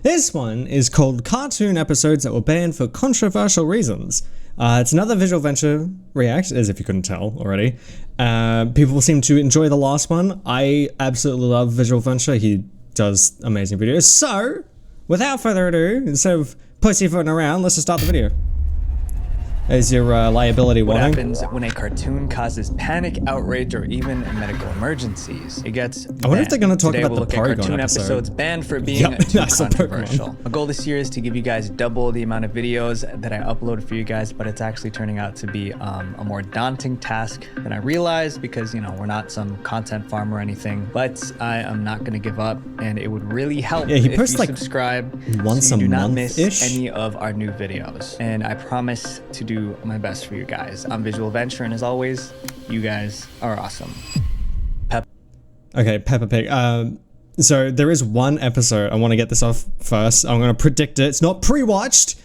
This one is called Cartoon Episodes That Were Banned for Controversial Reasons. It's another Visual Venture react, as if you couldn't tell already. People seem to enjoy the last one. I absolutely love Visual Venture. He does amazing videos. So, without further ado, instead of pussyfooting around, let's just start the video. There's your liability warning. What happens when a cartoon causes panic, outrage, or even medical emergencies? It gets banned. I wonder if they're going to talk Today about we'll the look at Porygon cartoon episode. episodes banned for being too that's controversial. My goal this year is to give you guys double the amount of videos that I upload for you guys, but it's actually turning out to be a more daunting task than I realized because, you know, we're not some content farm or anything, but I am not going to give up, and it would really help if you subscribe so you do not miss any of our new videos. And I promise to do my best for you guys. I'm Visual Venture, and as always, you guys are awesome. Okay, Peppa Pig. So there is one episode, I want to get this off first. I'm going to predict it. It's not pre-watched.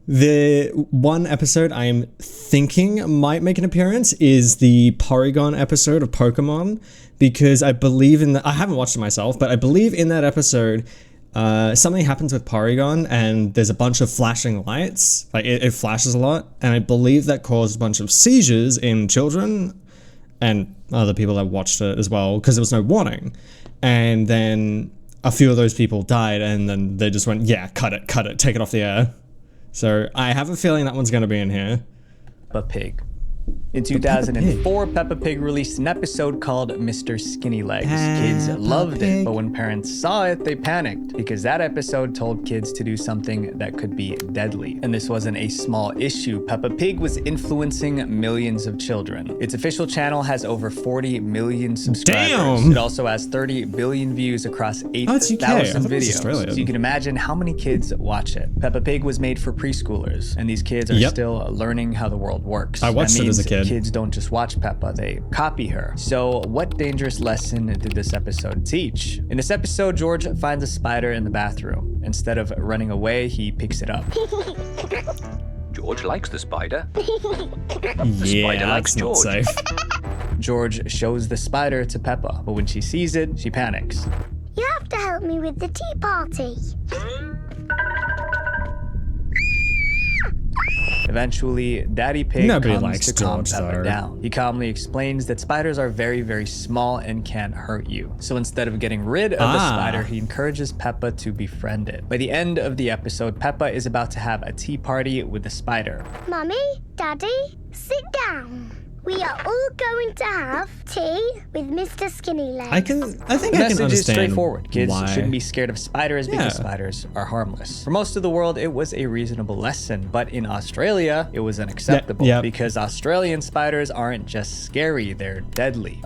The one episode I am thinking might make an appearance is the Porygon episode of Pokemon, because I believe in I haven't watched it myself, but I believe in that episode something happens with Porygon and there's a bunch of flashing lights. Like it flashes a lot, and I believe that caused a bunch of seizures in children and other people that watched it as well, because there was no warning. And then a few of those people died, and then they just went, yeah, cut it, take it off the air. So I have a feeling that one's going to be in here. Peppa Pig. In 2004, Peppa Pig released an episode called Mr. Skinny Legs. Kids loved it, but when parents saw it, they panicked because that episode told kids to do something that could be deadly. And this wasn't a small issue. Peppa Pig was influencing millions of children. Its official channel has over 40 million subscribers. Damn. It also has 30 billion views across 8,000 videos. So you can imagine how many kids watch it. Peppa Pig was made for preschoolers, and these kids are still learning how the world works. I watched it as a kid. Kids don't just watch Peppa, they copy her. So what dangerous lesson did this episode teach? In this episode, George finds a spider in the bathroom. Instead of running away, he picks it up. George likes the spider. Yeah, spider likes George. Not safe. George shows the spider to Peppa, but when she sees it, she panics. You have to help me with the tea party. Eventually, Daddy Pig comes to calm George, Peppa down. He calmly explains that spiders are very, very small and can't hurt you. So instead of getting rid of the spider, he encourages Peppa to befriend it. By the end of the episode, Peppa is about to have a tea party with the spider. Mummy, Daddy, sit down. We are all going to have tea with Mr. Skinny Legs. I think The I can message understand is straightforward. Kids why. shouldn't be scared of spiders because spiders are harmless. For most of the world, it was a reasonable lesson, but in Australia, it was unacceptable because Australian spiders aren't just scary, they're deadly.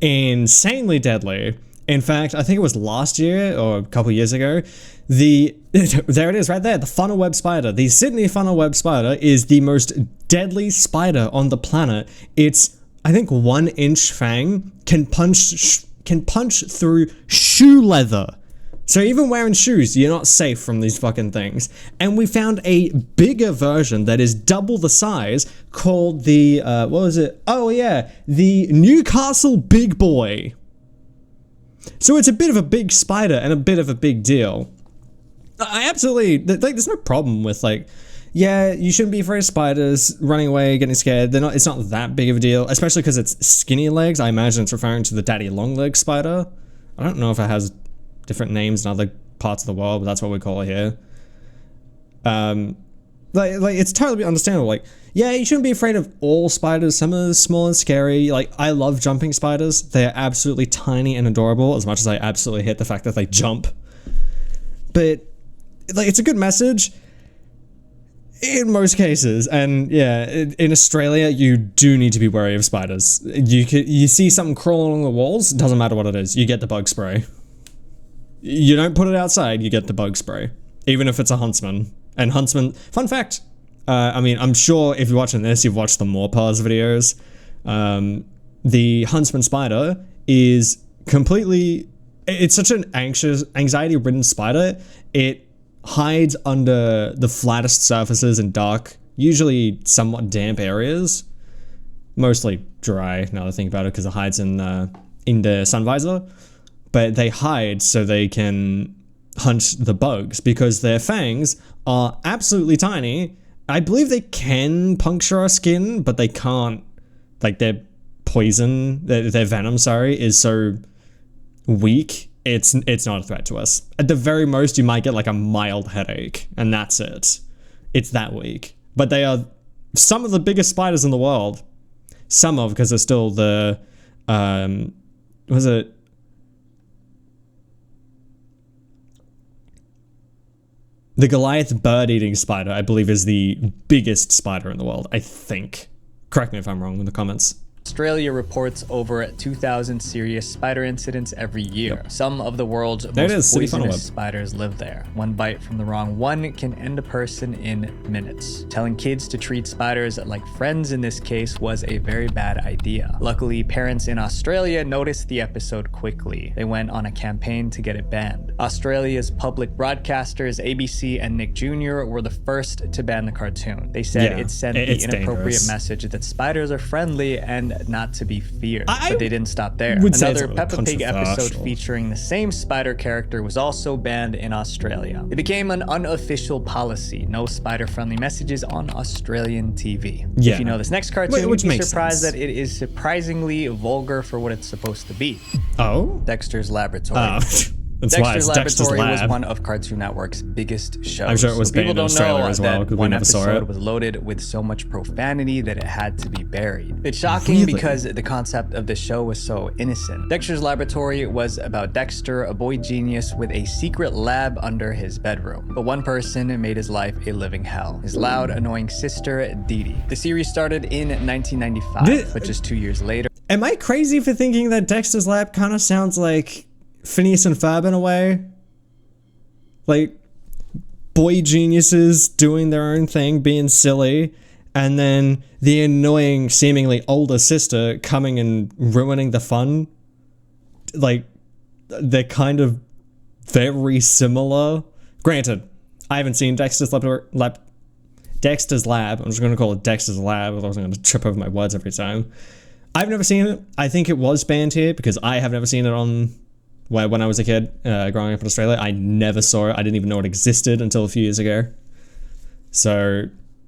Insanely deadly. In fact, I think it was last year or a couple years ago, there it is right there, the funnel web spider. The Sydney funnel web spider is the most deadly spider on the planet. Its, I think, 1-inch fang can punch through shoe leather. So even wearing shoes, you're not safe from these fucking things. And we found a bigger version that is double the size called the, what was it? Oh yeah, the Newcastle Big Boy. So it's a bit of a big spider and a bit of a big deal. I absolutely, like, there's no problem with, like, yeah, you shouldn't be afraid of spiders, running away, getting scared. It's not that big of a deal, especially because it's skinny legs. I imagine it's referring to the daddy long leg spider. I don't know if it has different names in other parts of the world, but that's what we call it here. Like it's totally understandable. Like, yeah, you shouldn't be afraid of all spiders. Some are small and scary. Like, I love jumping spiders. They are absolutely tiny and adorable, as much as I absolutely hate the fact that they jump. But, like, it's a good message in most cases. And yeah, in Australia, you do need to be wary of spiders. You see something crawling along the walls, it doesn't matter what it is, you get the bug spray. You don't put it outside, you get the bug spray. Even if it's a huntsman. And huntsman, fun fact, I mean, I'm sure if you're watching this, you've watched the Morpahs videos. The huntsman spider is completely, it's such an anxiety-ridden spider. It hides under the flattest surfaces in dark, usually somewhat damp areas. Mostly dry, now that I think about it, because it hides in the sun visor. But they hide so they can hunt the bugs because their fangs are absolutely tiny. I believe they can puncture our skin, but they can't, like their poison, their venom, sorry, is so weak. It's not a threat to us. At the very most, you might get like a mild headache, and that's it. It's that weak. But they are some of the biggest spiders in the world. Some of, because they're still the, was it? The Goliath bird-eating spider, I believe, is the biggest spider in the world, I think. Correct me if I'm wrong in the comments. Australia reports over 2,000 serious spider incidents every year. Some of the world's most poisonous spiders live there. One bite from the wrong one can end a person in minutes. Telling kids to treat spiders like friends in this case was a very bad idea. Luckily, parents in Australia noticed the episode quickly. They went on a campaign to get it banned. Australia's public broadcasters, ABC and Nick Jr., were the first to ban the cartoon. They said it sent the inappropriate message that spiders are friendly and not to be feared. But they didn't stop there. Another Peppa Pig episode featuring the same spider character was also banned in Australia. It became an unofficial policy. No spider-friendly messages on Australian TV. If you know this next cartoon, you'd be surprised that it is surprisingly vulgar for what it's supposed to be. Oh? Dexter's Laboratory. Dexter's Laboratory was one of Cartoon Network's biggest shows. I'm sure it was banned in Australia as well, because one episode was loaded with so much profanity that it had to be buried. It's shocking because the concept of the show was so innocent. Dexter's Laboratory was about Dexter, a boy genius with a secret lab under his bedroom. But one person made his life a living hell. His loud, annoying sister, Dee Dee. The series started in 1995, but just 2 years later. Am I crazy for thinking that Dexter's Lab kind of sounds like Phineas and Ferb in a way? Like boy geniuses doing their own thing, being silly, and then the annoying, seemingly older sister coming and ruining the fun. Like, they're kind of very similar. Granted, I haven't seen Dexter's Lab. Dexter's Lab. I'm just going to call it Dexter's Lab, otherwise I'm going to trip over my words every time. I've never seen it. I think it was banned here because I have never seen it on... when I was a kid growing up in Australia. I never saw it. I didn't even know it existed until a few years ago. So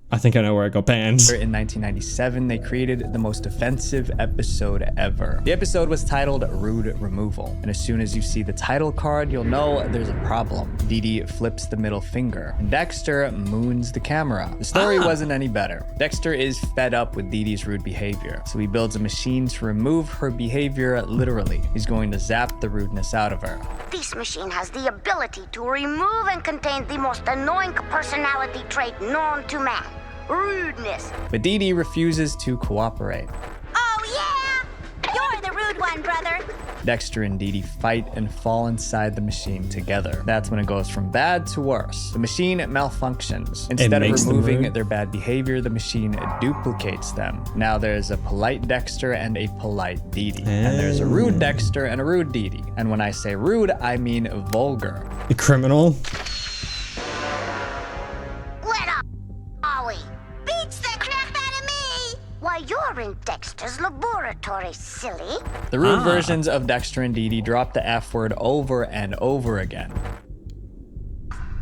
I think I know where it got banned. In 1997, they created the most offensive episode ever. The episode was titled Rude Removal. And as soon as you see the title card, you'll know there's a problem. Dee Dee flips the middle finger, and Dexter moons the camera. The story wasn't any better. Dexter is fed up with Dee Dee's rude behavior, so he builds a machine to remove her behavior literally. He's going to zap the rudeness out of her. This machine has the ability to remove and contain the most annoying personality trait known to man. Rudeness. But Dee Dee refuses to cooperate. Oh yeah! You're the rude one, brother. Dexter and Dee Dee fight and fall inside the machine together. That's when it goes from bad to worse. The machine malfunctions. Instead of removing their bad behavior, the machine duplicates them. Now there's a polite Dexter and a polite Dee Dee. And there's a rude Dexter and a rude Dee Dee. And when I say rude, I mean vulgar. A criminal? Why, you're in Dexter's laboratory, silly. The rude versions of Dexter and Dee Dee drop the F word over and over again.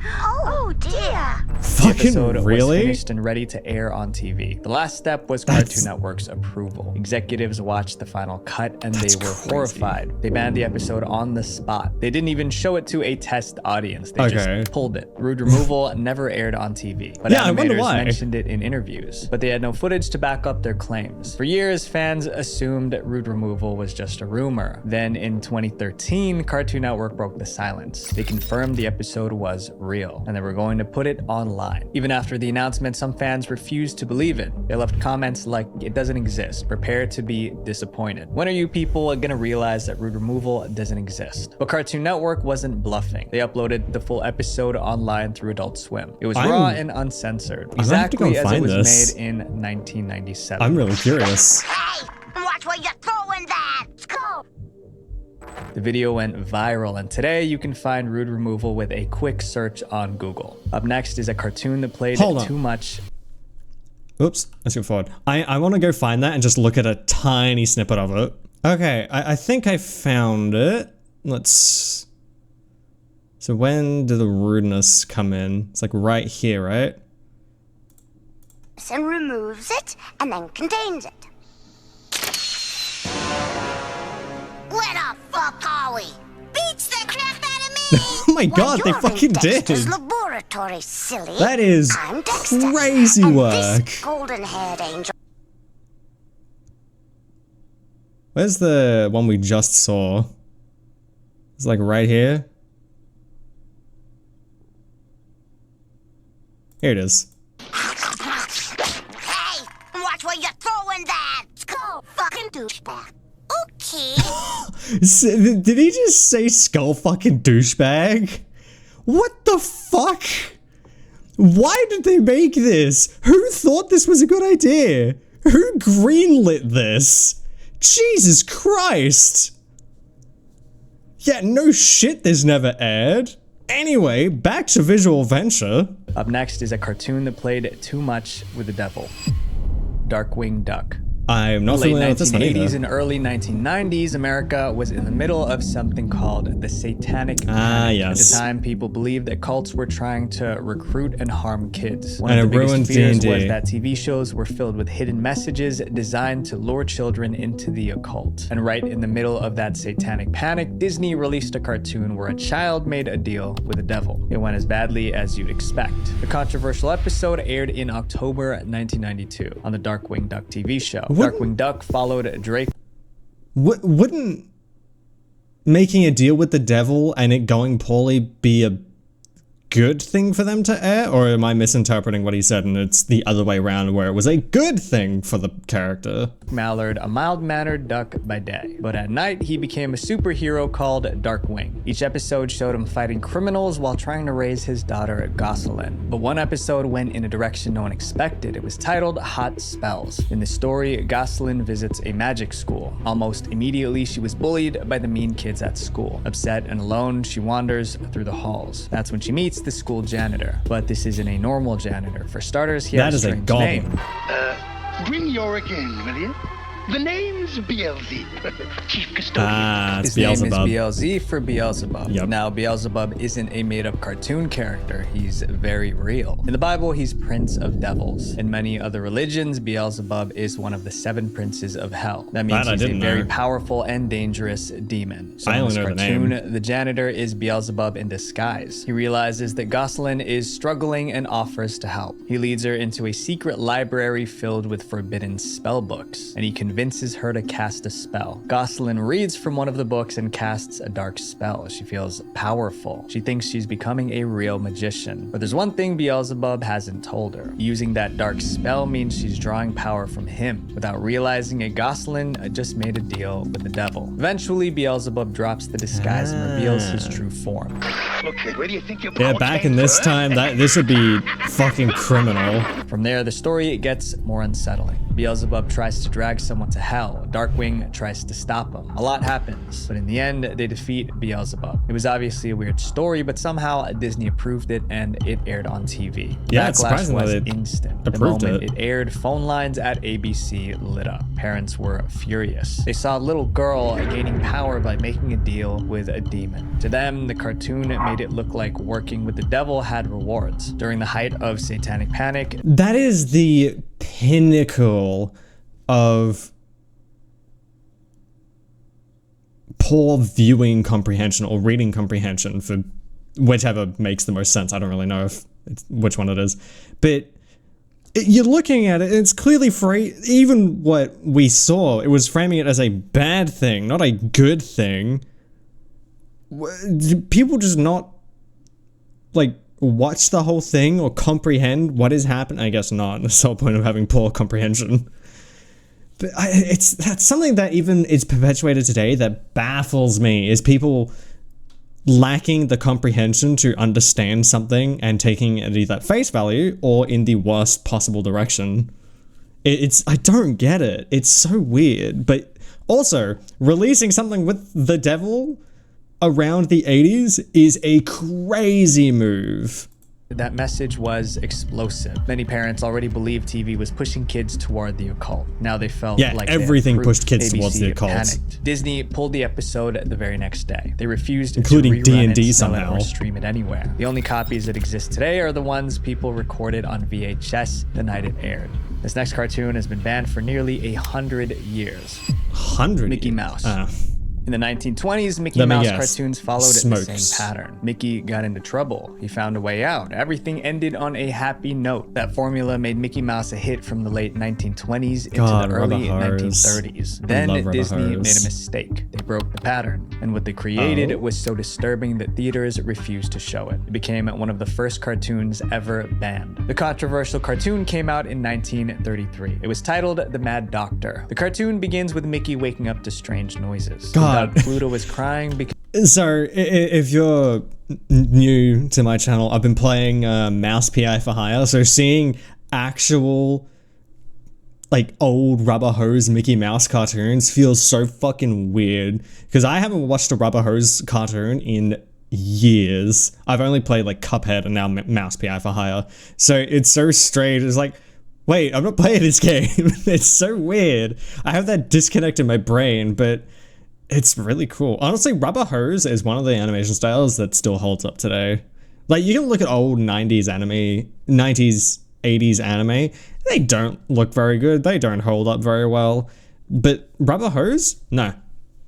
Oh dear. The episode was finished and ready to air on TV. The last step was Cartoon Network's approval. Executives watched the final cut and they were horrified. They banned the episode on the spot. They didn't even show it to a test audience. They just pulled it. Rude Removal never aired on TV, but animators mentioned it in interviews. But they had no footage to back up their claims. For years, fans assumed Rude Removal was just a rumor. Then in 2013, Cartoon Network broke the silence. They confirmed the episode was real, and they were going to put it online. Even after the announcement, some fans refused to believe it. They left comments like, "It doesn't exist. Prepare to be disappointed." When are you people gonna realize that Rude Removal doesn't exist? But Cartoon Network wasn't bluffing. They uploaded the full episode online through Adult Swim. It was raw and uncensored, exactly as it was made in 1997. I'm really curious. Hey, watch where you're throwing that. Let's go. The video went viral, and today you can find Rude Removal with a quick search on Google. Up next is a cartoon that played too much. Oops, let's go forward. I want to go find that and just look at a tiny snippet of it. Okay, I think I found it. Let's So when did the rudeness come in? It's like right here, right? And removes it and then contains it. Where the fuck are we? Beats the crap out of me! Oh my god, they fucking did! Dexter's laboratory, silly. That is I'm Dexter, crazy and work. This golden-haired angel. Where's the one we just saw? It's like right here. Here it is. Hey, watch where you're throwing that! Go, fucking douchebag. Okay. Did he just say skull fucking douchebag? What the fuck? Why did they make this? Who thought this was a good idea? Who greenlit this? Jesus Christ! Yeah, no shit this never aired. Anyway, back to Visual Venture. Up next is a cartoon that played too much with the devil. Darkwing Duck. I'm not Late familiar with this one 1980s either. and early 1990s, America was in the middle of something called the Satanic Panic. Ah, yes. At the time, people believed that cults were trying to recruit and harm kids. One And of the it biggest ruined fears D&D. was that TV shows were filled with hidden messages designed to lure children into the occult. And right in the middle of that satanic panic, Disney released a cartoon where a child made a deal with the devil. It went as badly as you'd expect. The controversial episode aired in October 1992 on the Darkwing Duck TV show. Darkwing Duck followed Drake. Wouldn't making a deal with the devil and it going poorly be a good thing for them to air? Or am I misinterpreting what he said and it's the other way around where it was a good thing for the character? Mallard, a mild-mannered duck by day, but at night he became a superhero called Darkwing. Each episode showed him fighting criminals while trying to raise his daughter Gosselin. But one episode went in a direction no one expected. It was titled Hot Spells. In the story, Gosselin visits a magic school. Almost immediately, she was bullied by the mean kids at school. Upset and alone, she wanders through the halls. That's when she meets the school janitor. But this isn't a normal janitor. For starters, he has a strange name. Bring Yorick in, will you? The name's Beelzebub, chief custodian. Ah, it's His name is Beelzebub. BLZ for Beelzebub. Yep. Now, Beelzebub isn't a made-up cartoon character. He's very real. In the Bible, he's Prince of Devils. In many other religions, Beelzebub is one of the 7 princes of hell. That means That I he's a didn't very know. powerful and dangerous demon. So I in only this know the cartoon, name. the janitor is Beelzebub in disguise. He realizes that Gosselin is struggling and offers to help. He leads her into a secret library filled with forbidden spell books, and he convinces her to cast a spell. Gosselin reads from one of the books and casts a dark spell. She feels powerful. She thinks she's becoming a real magician. But there's one thing Beelzebub hasn't told her. Using that dark spell means she's drawing power from him. Without realizing it, Gosselin just made a deal with the devil. Eventually, Beelzebub drops the disguise and reveals his true form. Okay, where do you think your Yeah, power back came in this from? time, this would be fucking criminal. From there, the story gets more unsettling. Beelzebub tries to drag someone to hell. Darkwing tries to stop him. A lot happens, but in the end, they defeat Beelzebub. It was obviously a weird story, but somehow Disney approved it and it aired on TV. Yeah, it's Backlash surprising was that they instant. The approved moment it. it aired, phone lines at ABC lit up. Parents were furious. They saw a little girl gaining power by making a deal with a demon. To them, the cartoon made it look like working with the devil had rewards. During the height of Satanic Panic, That is the pinnacle of poor viewing comprehension or reading comprehension, for whichever makes the most sense. I don't really know which one it is, but you're looking at it, it's clearly even what we saw, it was framing it as a bad thing, not a good thing. Do people just not like watch the whole thing or comprehend what is happening? I guess not. That's the whole point of having poor comprehension. But that's something that even is perpetuated today that baffles me, is people lacking the comprehension to understand something and taking it either at face value or in the worst possible direction. I don't get it. It's so weird. But also, releasing something with the devil around the 80s is a crazy move. that message was explosive. Many parents already believed TV was pushing kids toward the occult. Now they felt like everything pushed kids towards the occult. Panicked. Disney pulled the episode the very next day. They refused including to rerun D&D it, sell somehow, it, or stream it anywhere. The only copies that exist today are the ones people recorded on VHS the night it aired. This next cartoon has been banned for nearly 100 years. 100 Mickey years? Mouse. In the 1920s, Mickey Mouse cartoons followed the same pattern. Mickey got into trouble. He found a way out. Everything ended on a happy note. That formula made Mickey Mouse a hit from the late 1920s into the early 1930s. Then Disney made a mistake. They broke the pattern. And what they created was so disturbing that theaters refused to show it. It became one of the first cartoons ever banned. The controversial cartoon came out in 1933. It was titled The Mad Doctor. The cartoon begins with Mickey waking up to strange noises. Pluto was crying because... So, if you're new to my channel, I've been playing Mouse PI for Hire, so seeing actual, like, old rubber hose Mickey Mouse cartoons feels so fucking weird, because I haven't watched a rubber hose cartoon in years. I've only played, like, Cuphead and now Mouse PI for Hire, so it's so strange. It's like, wait, I'm not playing this game. It's so weird. I have that disconnect in my brain, but... it's really cool. Honestly, rubber hose is one of the animation styles that still holds up today. Like, you can look at old 90s anime, 90s, 80s anime, they don't look very good. They don't hold up very well. But rubber hose? No.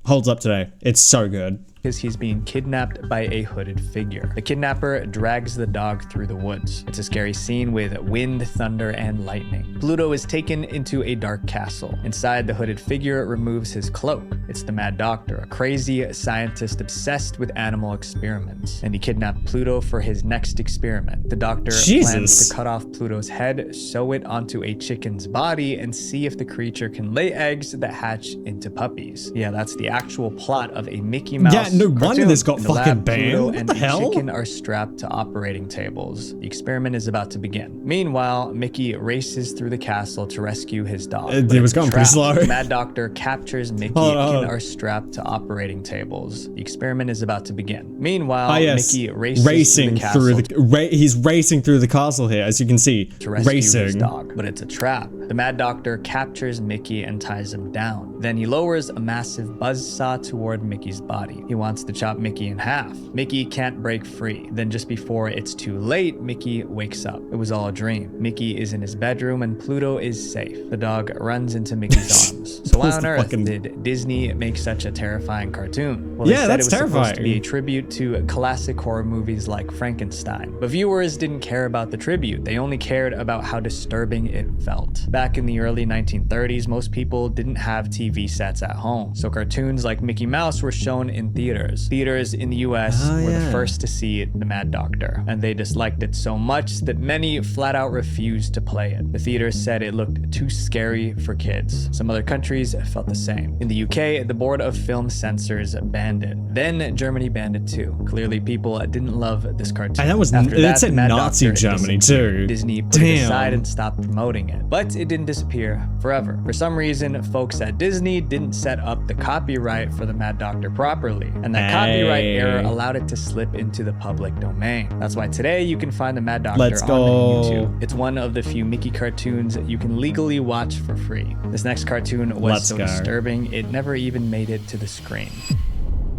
Holds up today. It's so good. Because he's being kidnapped by a hooded figure. The kidnapper drags the dog through the woods. It's a scary scene with wind, thunder, and lightning. Pluto is taken into a dark castle. Inside, the hooded figure removes his cloak. It's the Mad Doctor, a crazy scientist obsessed with animal experiments. And he kidnapped Pluto for his next experiment. The doctor plans to cut off Pluto's head, sew it onto a chicken's body, and see if the creature can lay eggs that hatch into puppies. Yeah, that's the actual plot of a Mickey Mouse no wonder this got fucking banned. Pluto what and the hell? The chicken are strapped to operating tables. The experiment is about to begin. Meanwhile, Mickey races through the castle to rescue his dog. It was going pretty slow. The Mad Doctor captures Mickey and are strapped to operating tables. The experiment is about to begin. Meanwhile, Mickey races through the castle. He's racing through the castle here, as you can see. To rescue his dog, but it's a trap. The Mad Doctor captures Mickey and ties him down. Then he lowers a massive buzzsaw toward Mickey's body. He wants to chop Mickey in half. Mickey can't break free. Then just before it's too late, Mickey wakes up. It was all a dream. Mickey is in his bedroom and Pluto is safe. The dog runs into Mickey's arms. So why on earth did Disney make such a terrifying cartoon? Well, they said it was supposed to be a tribute to classic horror movies like Frankenstein. But viewers didn't care about the tribute. They only cared about how disturbing it felt. Back in the early 1930s, most people didn't have TV sets at home. So cartoons like Mickey Mouse were shown in theaters. Theaters in the US were the first to see The Mad Doctor, and they disliked it so much that many flat out refused to play it. The theaters said it looked too scary for kids. Some other countries felt the same. In the UK, the Board of Film Censors banned it. Then Germany banned it too. Clearly people didn't love this cartoon. And that was that's in Nazi Germany too. Disney put it aside and stopped promoting it. But it didn't disappear forever. For some reason, folks at Disney didn't set up the copyright for The Mad Doctor properly, and that copyright error allowed it to slip into the public domain. That's why today you can find The Mad Doctor on YouTube. It's one of the few Mickey cartoons you can legally watch for free. This next cartoon was so disturbing, it never even made it to the screen.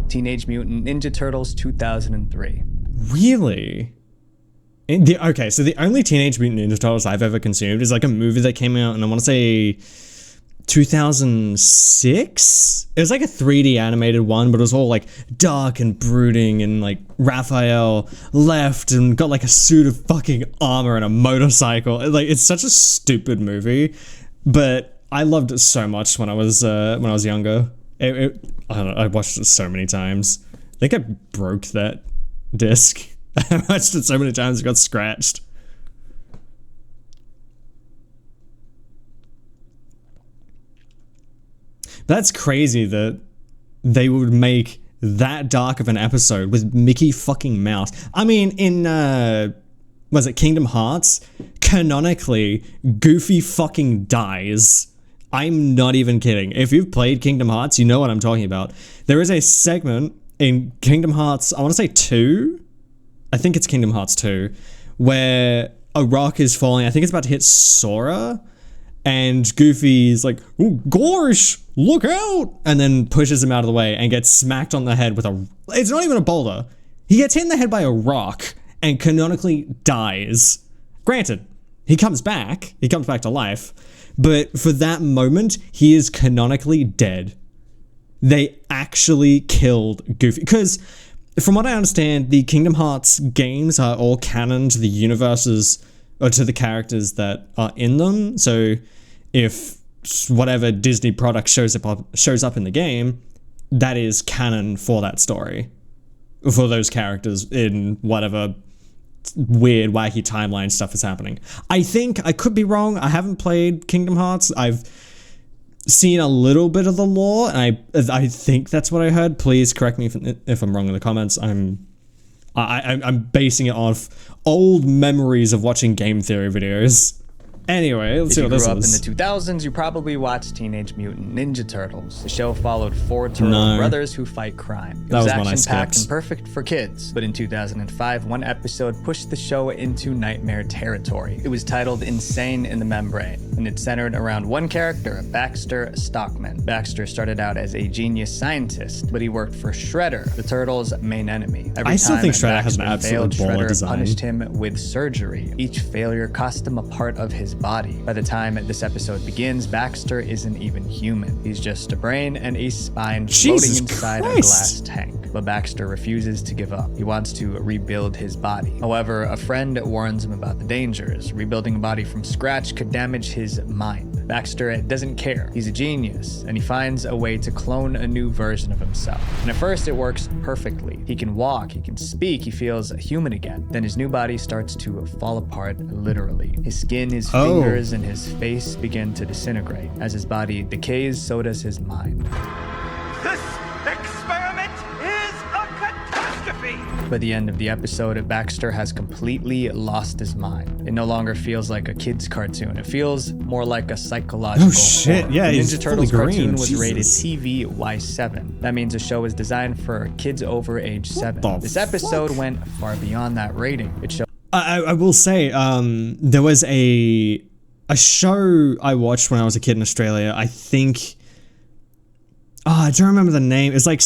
Teenage Mutant Ninja Turtles 2003. Really? Okay, so the only Teenage Mutant Ninja Turtles I've ever consumed is like a movie that came out, and I want to say 2006? It was like a 3D animated one, but it was all like dark and brooding, and like Raphael left and got like a suit of fucking armor and a motorcycle. Like, it's such a stupid movie, but I loved it so much when I was younger. I don't know, I watched it so many times. I think I broke that disc. I watched it so many times it got scratched. That's crazy that they would make that dark of an episode with Mickey fucking Mouse. I mean, in, was it Kingdom Hearts? Canonically, Goofy fucking dies. I'm not even kidding. If you've played Kingdom Hearts, you know what I'm talking about. There is a segment in Kingdom Hearts, I want to say 2? I think it's Kingdom Hearts 2, where a rock is falling. I think it's about to hit Sora, and Goofy's like, "Oh gosh, look out!" and then pushes him out of the way and gets smacked on the head with a. It's not even a boulder. He gets hit in the head by a rock and canonically dies. Granted, he comes back to life, but for that moment, he is canonically dead. They actually killed Goofy. Because, from what I understand, the Kingdom Hearts games are all canon to the universes, or to the characters that are in them. So, if whatever Disney product shows up in the game, that is canon for that story. For those characters in whatever weird, wacky timeline stuff is happening. I think, I could be wrong, I haven't played Kingdom Hearts, I've seen a little bit of the lore, and I think that's what I heard. Please correct me if I'm wrong in the comments. I'm basing it off old memories of watching game theory videos. Anyway, let's see what this is. If you grew up in the 2000s, you probably watched Teenage Mutant Ninja Turtles. The show followed 4 turtle brothers who fight crime. It was action-packed and perfect for kids. But in 2005, one episode pushed the show into nightmare territory. It was titled Insane in the Membrane, and it centered around one character, Baxter Stockman. Baxter started out as a genius scientist, but he worked for Shredder, the Turtles' main enemy. I still think Shredder has an absolute baller design. Punished him with surgery. Each failure cost him a part of his body. By the time this episode begins, Baxter isn't even human. He's just a brain and a spine floating inside a glass tank. But Baxter refuses to give up. He wants to rebuild his body. However, a friend warns him about the dangers. Rebuilding a body from scratch could damage his mind. Baxter doesn't care. He's a genius, and he finds a way to clone a new version of himself. And at first, it works perfectly. He can walk, he can speak, he feels human again. Then his new body starts to fall apart literally. His skin, his fingers, and his face begin to disintegrate. As his body decays, so does his mind. This experiment is a catastrophe! By the end of the episode, Baxter has completely lost his mind. It no longer feels like a kid's cartoon. It feels more like a psychological horror. Yeah, the he's Ninja Turtles fully cartoon green. was Jesus. rated TV Y7. That means the show is designed for kids over age 7. This episode went far beyond that rating. It showed I will say, there was a show I watched when I was a kid in Australia. I think, I don't remember the name. It's like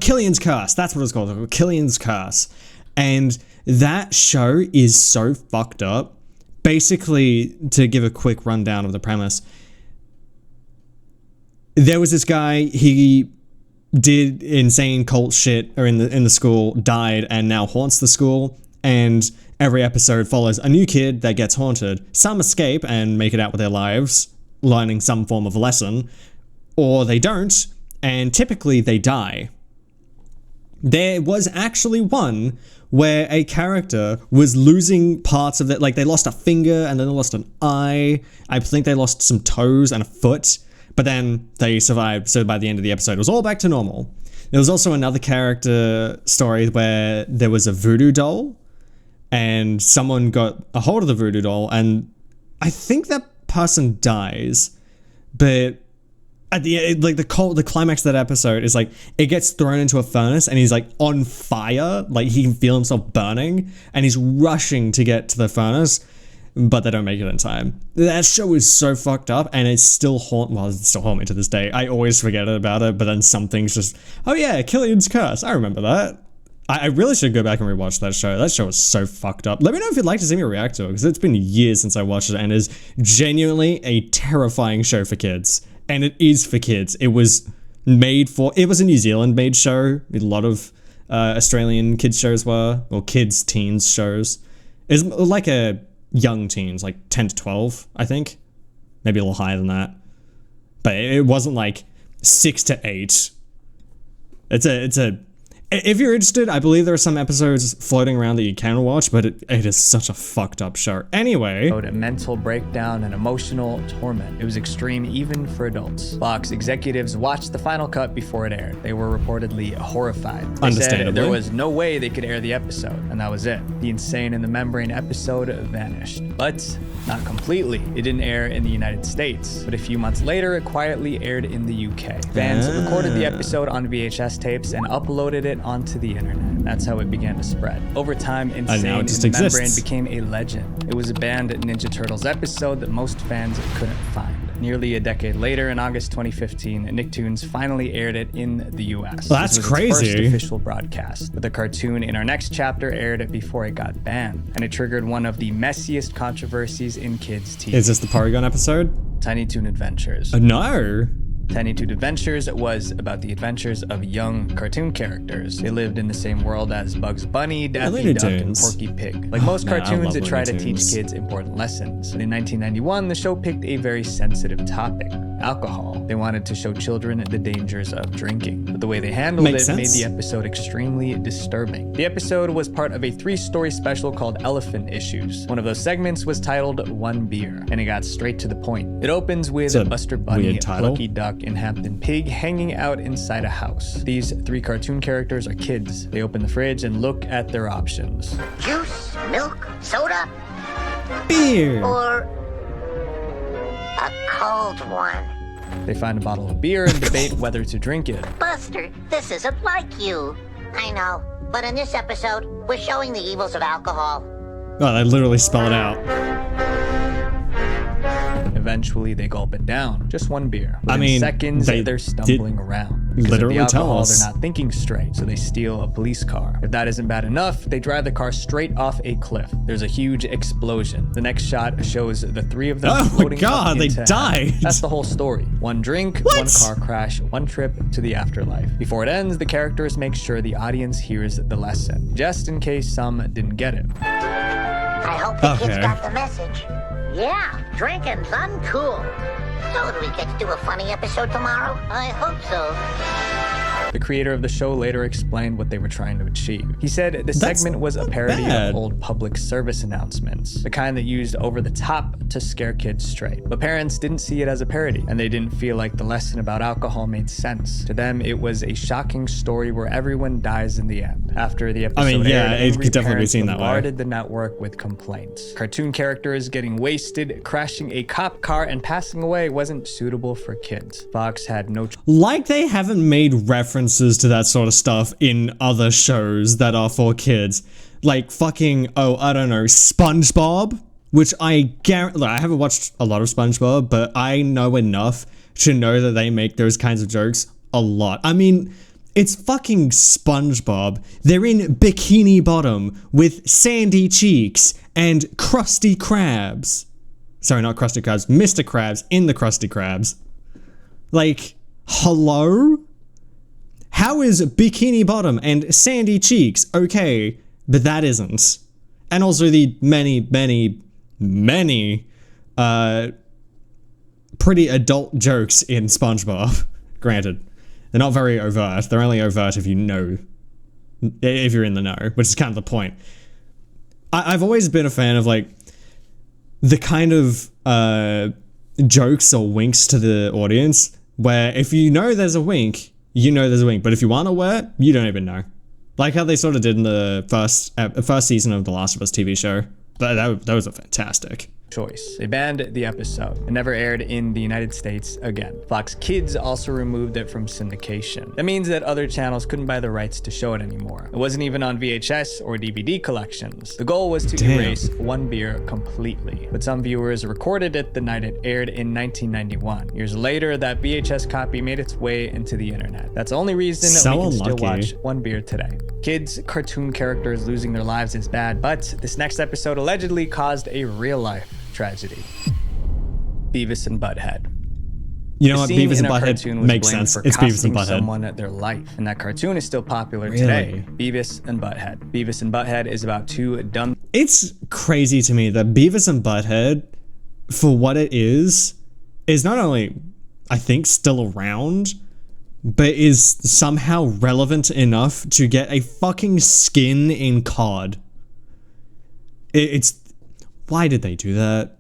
Killian's Curse. That's what it's called. Killian's Curse. And that show is so fucked up. Basically, to give a quick rundown of the premise, there was this guy, he did insane cult shit in the school, died, and now haunts the school. And every episode follows a new kid that gets haunted. Some escape and make it out with their lives, learning some form of lesson, or they don't, and typically they die. There was actually one where a character was losing parts of it, like they lost a finger and then they lost an eye. I think they lost some toes and a foot, but then they survived, so by the end of the episode it was all back to normal. There was also another character story where there was a voodoo doll, and someone got a hold of the voodoo doll, and I think that person dies, but at the end, like the climax of that episode is like it gets thrown into a furnace and he's like on fire, like he can feel himself burning, and he's rushing to get to the furnace, but they don't make it in time. That show is so fucked up, and it's still haunt me to this day. I always forget about it, but then some things just, oh yeah, Killian's Curse, I remember that. I really should go back and rewatch that show. That show is so fucked up. Let me know if you'd like to see me react to it, because it's been years since I watched it, and it is genuinely a terrifying show for kids. And it is for kids. It was made for, it was a New Zealand made show. A lot of Australian kids shows were, or kids, teens shows. It's like a young teens, like 10 to 12, I think. Maybe a little higher than that. But it wasn't like 6 to 8. If you're interested, I believe there are some episodes floating around that you can watch, but it is such a fucked up show. Anyway. Mental breakdown and emotional torment. It was extreme even for adults. Fox executives watched the final cut before it aired. They were reportedly horrified. They Understandably. said there was no way they could air the episode, and that was it. The Insane in the Membrane episode vanished. But not completely. It didn't air in the United States, but a few months later, it quietly aired in the UK. Fans recorded the episode on VHS tapes and uploaded it onto the internet. That's how it began to spread. Over time, Insane now it in just the exists. Membrane became a legend. It was a banned Ninja Turtles episode that most fans couldn't find. Nearly a decade later, in August 2015, Nicktoons finally aired it in the US. Well, that's This was its crazy. first official broadcast. But the cartoon in our next chapter aired it before it got banned, and it triggered one of the messiest controversies in kids' TV. Is this the Porygon episode? Tiny Toon Adventures. No. Tiny Toon Adventures was about the adventures of young cartoon characters. They lived in the same world as Bugs Bunny, Daffy Looney Duck, and Tunes. Porky Pig. Like most man, I cartoons, love it tried to Looney teach Tunes. kids important lessons. But in 1991, the show picked a very sensitive topic: alcohol. They wanted to show children the dangers of drinking. But the way they handled Makes it made sense. the episode extremely disturbing. The episode was part of a 3-story special called Elephant Issues. One of those segments was titled One Beer, and it got straight to the point. It opens with It's a Buster Bunny, weird title. Lucky Duck, and Hampton Pig hanging out inside a house. These 3 cartoon characters are kids. They open the fridge and look at their options. Juice, milk, soda, Beer. or a cold one. They find a bottle of beer and debate whether to drink it. Buster, this isn't like you. I know, but in this episode, we're showing the evils of alcohol. Oh, they literally spell it out. Eventually, they gulp it down. Just one beer. I Within mean, seconds, they they're stumbling around. Because literally of the tell alcohol, us. they're not thinking straight, so they steal a police car. If that isn't bad enough, they drive the car straight off a cliff. There's a huge explosion. The next shot shows the 3 of them Oh my floating God, up they into died. heaven. That's the whole story. One drink, What? one car crash, one trip to the afterlife. Before it ends, the characters make sure the audience hears the lesson, just in case some didn't get it. I hope the kids Okay. got the message. Yeah, drinking's uncool. So do we get to do a funny episode tomorrow? I hope so. The creator of the show later explained what they were trying to achieve. He said the That's segment was a not parody bad. of old public service announcements, the kind that used over the top to scare kids straight. But parents didn't see it as a parody, and they didn't feel like the lesson about alcohol made sense. To them, it was a shocking story where everyone dies in the end. After the episode yeah, aired, it angry could definitely be parents seen that way. bombarded the network with complaints. Cartoon characters getting wasted, crashing a cop car, and passing away wasn't suitable for kids. Fox had no Like they haven't made references to that sort of stuff in other shows that are for kids. Like fucking, oh, I don't know, SpongeBob, which I guarantee, I haven't watched a lot of SpongeBob, but I know enough to know that they make those kinds of jokes a lot. I mean, it's fucking SpongeBob. They're in Bikini Bottom with sandy cheeks and Krusty Krabs. Sorry, not Krusty Krabs, Mr. Krabs in the Krusty Krabs. Like, hello? How is Bikini Bottom and Sandy Cheeks okay, but that isn't? And also the many pretty adult jokes in SpongeBob. Granted, they're not very overt. They're only overt if you know, if you're in the know, which is kind of the point. I've always been a fan of like the kind of jokes or winks to the audience where if you know there's a wink, you know there's a wink, but if you aren't aware, you don't even know. Like how they sort of did in the first season of The Last of Us TV show. That was a fantastic. choice. They banned the episode. It never aired in the United States again. Fox Kids also removed it from syndication. That means that other channels couldn't buy the rights to show it anymore. It wasn't even on VHS or DVD collections. The goal was to erase One Beer completely, but some viewers recorded it the night it aired in 1991. Years later, that VHS copy made its way into the internet. That's the only reason we can still watch One Beer today. Kids' cartoon characters losing their lives is bad, but this next episode allegedly caused a real-life tragedy. Beavis and Butthead. You know what? Beavis and Butthead makes sense. It's Beavis and Butthead. Someone their life, and that cartoon is still popular today. Beavis and Butthead. Beavis and Butthead is about two dumb. It's crazy to me that Beavis and Butthead, for what it is not only, I think, still around, but is somehow relevant enough to get a fucking skin in COD. It's why did they do that?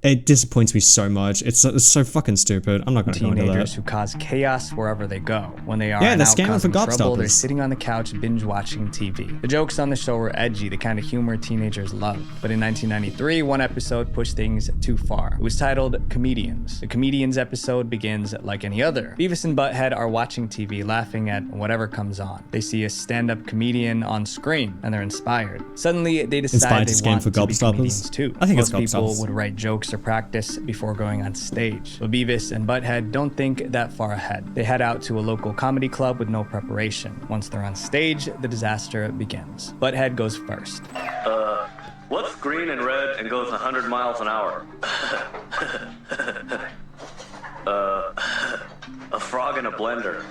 It disappoints me so much. It's so fucking stupid. I'm not going to go into Teenagers that. who cause chaos wherever they go. When they are Yeah, they're out scamming for causing trouble, they're gobstoppers. sitting on the couch binge watching TV. The jokes on the show were edgy, the kind of humor teenagers love. But in 1993, one episode pushed things too far. It was titled Comedians. The Comedians episode begins like any other. Beavis and Butthead are watching TV, laughing at whatever comes on. They see a stand-up comedian on screen, and they're inspired. Suddenly, they decide Inspired to they scam want for to be gobstoppers? comedians too. I think it's Most people gobstoppers. would write jokes or practice before going on stage. But Beavis and Butthead don't think that far ahead. They head out to a local comedy club with no preparation. Once they're on stage, the disaster begins. Butthead goes first. What's green and red and goes 100 miles an hour? A frog in a blender.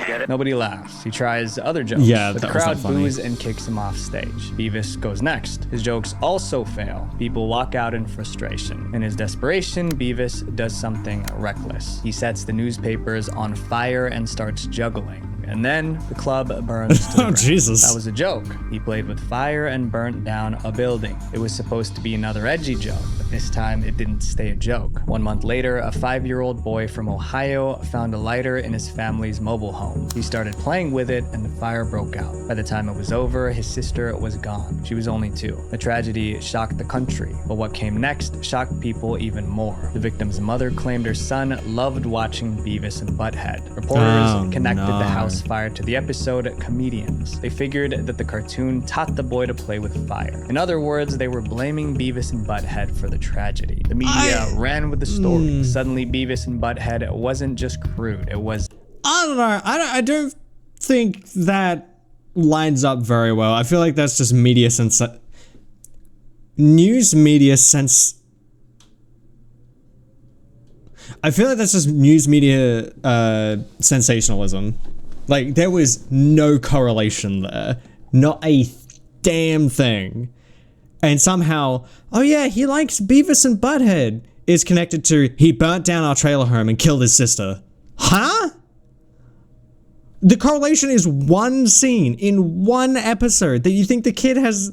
Get it? Nobody laughs. He tries other jokes, Yeah, but the that was not crowd funny. boos and kicks him off stage. Beavis goes next. His jokes also fail. People walk out in frustration. In his desperation, Beavis does something reckless. He sets the newspapers on fire and starts juggling. And then the club burns to the ground. Jesus. That was a joke. He played with fire and burnt down a building. It was supposed to be another edgy joke, but this time it didn't stay a joke. 1 month later, a 5-year-old boy from Ohio found a lighter in his family's mobile home. He started playing with it and the fire broke out. By the time it was over, his sister was gone. She was only 2. The tragedy shocked the country, but what came next shocked people even more. The victim's mother claimed her son loved watching Beavis and Butthead. Reporters connected the house fire to the episode Comedians. They figured that the cartoon taught the boy to play with fire. In other words, they were blaming Beavis and Butthead for the tragedy. The media ran with the story. Suddenly, Beavis and Butthead wasn't just crude, it was... I don't know. I don't think that lines up very well. I feel like that's just media news media sense. I feel like that's just news media sensationalism. Like, there was no correlation there. Not a damn thing. And somehow, oh yeah, he likes Beavis and Butthead is connected to he burnt down our trailer home and killed his sister. Huh? The correlation is one scene in one episode that you think the kid has,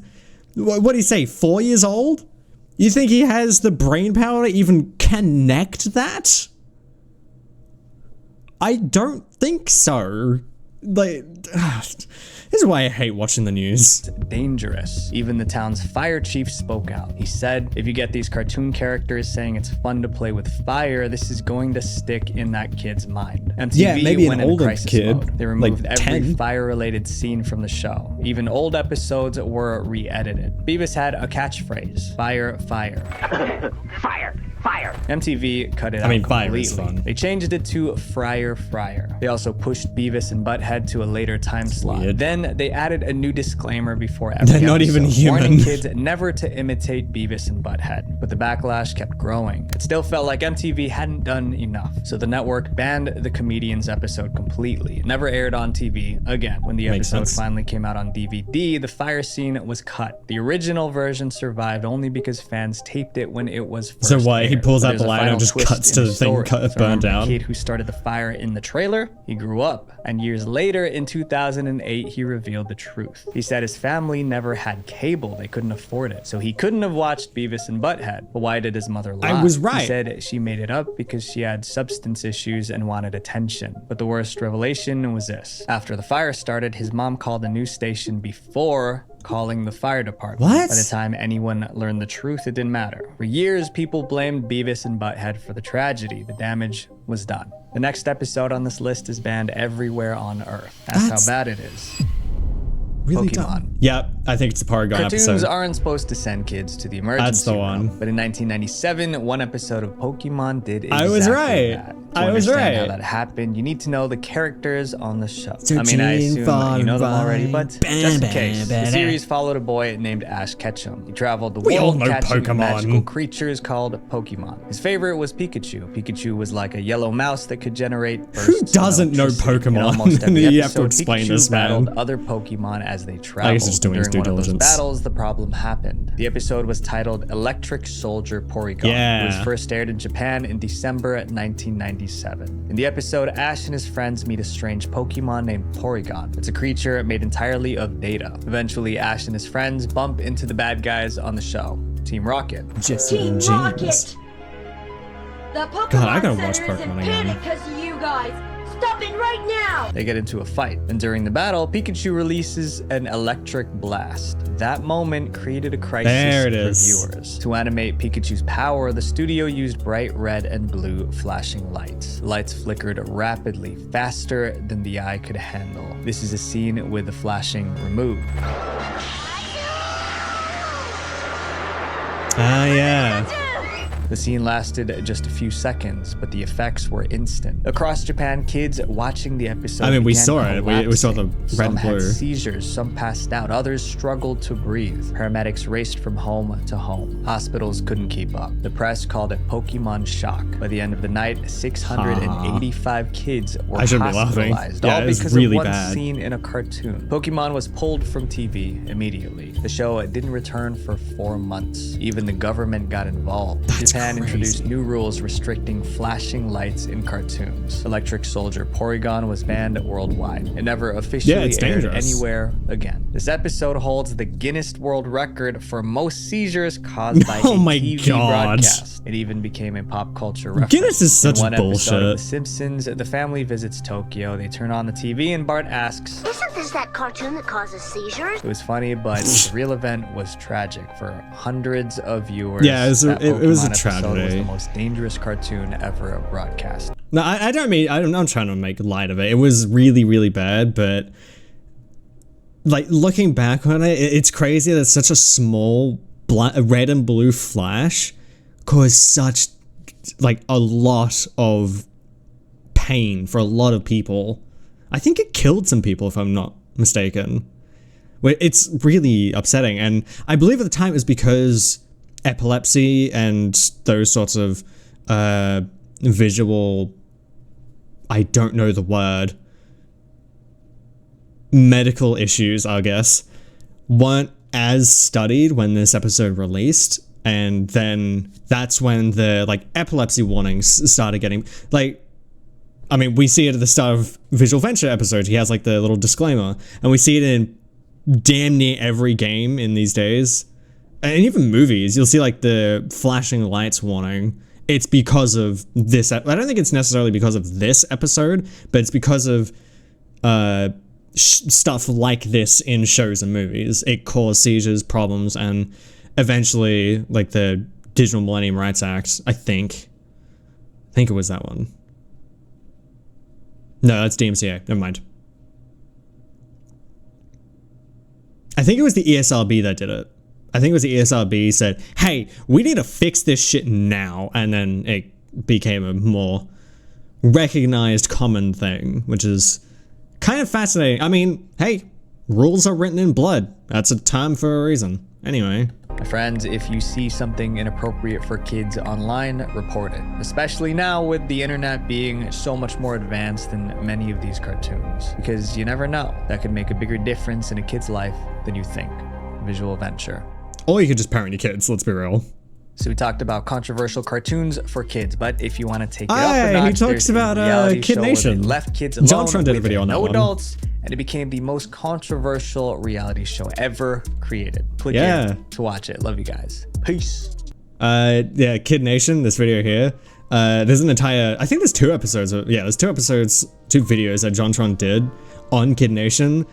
what do you say, 4 years old? You think he has the brain power to even connect that? I don't think so. Like, this is why I hate watching the news. dangerous. Even the town's fire chief spoke out. He said, if you get these cartoon characters saying it's fun to play with fire, this is going to stick in that kid's mind. MTV maybe went an in older crisis kid, mode. They removed like every 10. fire-related scene from the show. Even old episodes were re-edited. Beavis had a catchphrase, fire, fire. Fire! Fire! MTV cut it out fire completely. is fun. They changed it to Fryer Fryer. They also pushed Beavis and Butthead to a later time slot. Weird. Then they added a new disclaimer before every They're not even episode, warning human. kids never to imitate Beavis and Butthead. But the backlash kept growing. It still felt like MTV hadn't done enough, so the network banned the Comedians episode completely. It never aired on TV again. When the Makes episode sense. finally came out on DVD, the fire scene was cut. The original version survived only because fans taped it when it was first So what, he aired. pulls But out there's the a lighter and final just twist cuts in to the the thing story. burned remember down? The kid who started the fire in the trailer, he grew up, and years later in 2008 he revealed the truth. He said his family never had cable, they couldn't afford it, so he couldn't have watched Beavis and Butthead. But why did his mother lie? I was right. He said she made it up because she had substance issues and wanted attention. But the worst revelation was this. After the fire started, his mom called a news station before calling the fire department. What? By the time anyone learned the truth, it didn't matter. For years, people blamed Beavis and Butthead for the tragedy. The damage was done. The next episode on this list is banned everywhere on Earth. That's how bad it is. Really Pokemon. dumb. Yep, I think it's a Porygon Cartoons episode. aren't supposed to send kids to the emergency the room, one. but in 1997, one episode of Pokemon did exactly I was right. that. To I was understand right. how that happened, you need to know the characters on the show. I Searching assume for you know them already, but right. just in case. The series followed a boy named Ash Ketchum. He traveled the We all world know catching Pokemon. magical creatures called Pokemon. His favorite was Pikachu. Pikachu was like a yellow mouse that could generate bursts of doesn't know electricity. In Pokemon? almost every You have to episode, explain Pikachu this, man. battled other Pokemon as they traveled. he's just doing his During due one of those diligence. battles, the problem happened. The episode was titled Electric Soldier Porygon. Yeah. It was first aired in Japan in December 1997. In the episode, Ash and his friends meet a strange Pokemon named Porygon. It's a creature made entirely of data. Eventually, Ash and his friends bump into the bad guys on the show. Team Rocket. Jesse Team and James. Rocket! The Pokemon God, I gotta watch Center is in Pokemon again. panic because of you guys. Stop it right now! They get into a fight, and during the battle, Pikachu releases an electric blast. That moment created a crisis There it for is. viewers. To animate Pikachu's power, the studio used bright red and blue flashing lights. The lights flickered rapidly, faster than the eye could handle. This is a scene with the flashing removed. Ah, yeah. The scene lasted just a few seconds, but the effects were instant. Across Japan, kids watching the episode I mean, we began saw it. We saw the collapsing. red and Some had blue. seizures, some passed out, others struggled to breathe. Paramedics raced from home to home. Hospitals couldn't keep up. The press called it Pokemon shock. By the end of the night, 685 kids were I shouldn't be laughing. hospitalized, Yeah, all it was because really of one bad. scene in a cartoon. Pokemon was pulled from TV immediately. The show didn't return for 4 months. Even the government got involved. Japan introduced new rules restricting flashing lights in cartoons. Electric Soldier Porygon was banned worldwide. It never officially it's aired dangerous. anywhere again. This episode holds the Guinness World Record for most seizures caused by Oh a my TV God. broadcast. It even became a pop culture reference. Guinness is such in one episode bullshit. of The Simpsons, the family visits Tokyo. They turn on the TV and Bart asks, Isn't this that cartoon that causes seizures? it was funny, but the real event was tragic for hundreds of viewers. Yeah, it was a That Pokemon episode was tragedy. the most dangerous cartoon ever broadcast. No, I don't mean, I'm not trying to make light of it. It was really, really bad, but like looking back on it, it's crazy that such a small red and blue flash caused such like a lot of pain for a lot of people. I think it killed some people, if I'm not mistaken. It's really upsetting, and I believe at the time it was because epilepsy and those sorts of visual, I don't know the word, medical issues, I guess, weren't as studied when this episode released, and then that's when the like epilepsy warnings started getting like, I mean, we see it at the start of Visual Venture episodes. He has like the little disclaimer, and we see it in damn near every game in these days, and even movies. You'll see like the flashing lights warning. It's because of this. I don't think it's necessarily because of this episode, but it's because of stuff like this in shows and movies. It caused seizures, problems, and eventually, like the Digital Millennium Rights Act. I think it was that one. No, that's DMCA. Never mind. I think it was the ESRB that did it. I think it was the ESRB said, hey, we need to fix this shit now. And then it became a more recognized common thing, which is kind of fascinating. I mean, hey, rules are written in blood. That's a time for a reason. Anyway. My friends, if you see something inappropriate for kids online, report it. Especially now with the internet being so much more advanced than many of these cartoons. Because you never know. That could make a bigger difference in a kid's life than you think. Visual Venture. Or you could just parent your kids, let's be real. So we talked about controversial cartoons for kids, but if you want to take it up Hey, a notch, he talks there's a about, reality Kid show where Nation. they left kids alone John Tron did a with video on that no one. adults, and it became the most controversial reality show ever created. Click Yeah. here to watch it. Love you guys. Peace. Yeah, Kid Nation, this video here. There's an entire, I think there's two episodes, there's two videos that John Tron did on Kid Nation.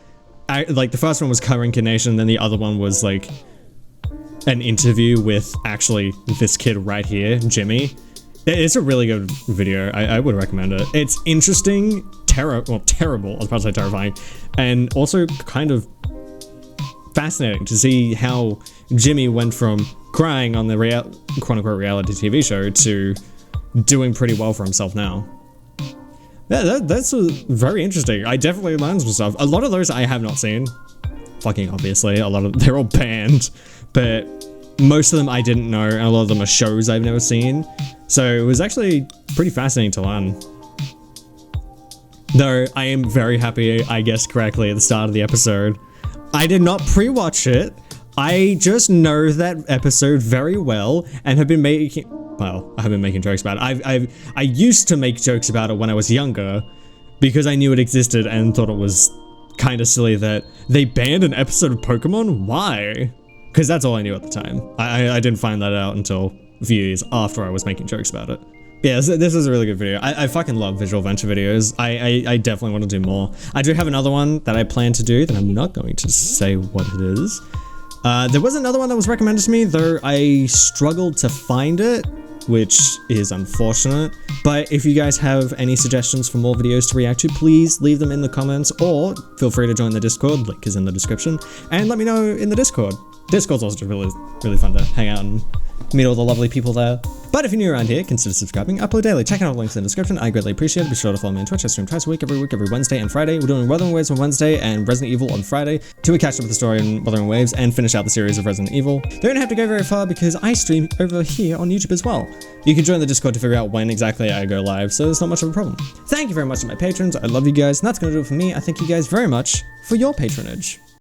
Like the first one was covering Kid Nation, then the other one was like an interview with actually this kid right here, Jimmy. It's a really good video. I would recommend it. It's interesting, terrible. I was about to say terrifying, and also kind of fascinating to see how Jimmy went from crying on the quote-unquote reality TV show to doing pretty well for himself now. That's very interesting. I definitely learned some stuff. A lot of those I have not seen. Fucking obviously, they're all banned, but most of them I didn't know, and a lot of them are shows I've never seen. So it was actually pretty fascinating to learn. Though I am very happy I guessed correctly at the start of the episode. I did not pre-watch it. I just know that episode very well and have been making, well, I have been making jokes about it. I used to make jokes about it when I was younger because I knew it existed and thought it was kind of silly that they banned an episode of Pokemon. Why? because that's all I knew at the time. I didn't find that out until a few years after I was making jokes about it. Yeah, this is a really good video. I fucking love visual adventure videos. I definitely want to do more. I do have another one that I plan to do that I'm not going to say what it is. There was another one that was recommended to me, though I struggled to find it, which is unfortunate. But if you guys have any suggestions for more videos to react to, please leave them in the comments, or feel free to join the Discord, link is in the description, and let me know in the Discord. Discord's also really fun to hang out and meet all the lovely people there. But if you're new around here, consider subscribing. I upload daily. Check out all the links in the description. I greatly appreciate it. Be sure to follow me on Twitch. I stream twice a week, every Wednesday and Friday. We're doing Wuthering Waves on Wednesday and Resident Evil on Friday, till we catch up with the story in Wuthering Waves and finish out the series of Resident Evil. They don't have to go very far because I stream over here on YouTube as well. You can join the Discord to figure out when exactly I go live, so it's not much of a problem. Thank you very much to my patrons. I love you guys, and that's going to do it for me. I thank you guys very much for your patronage.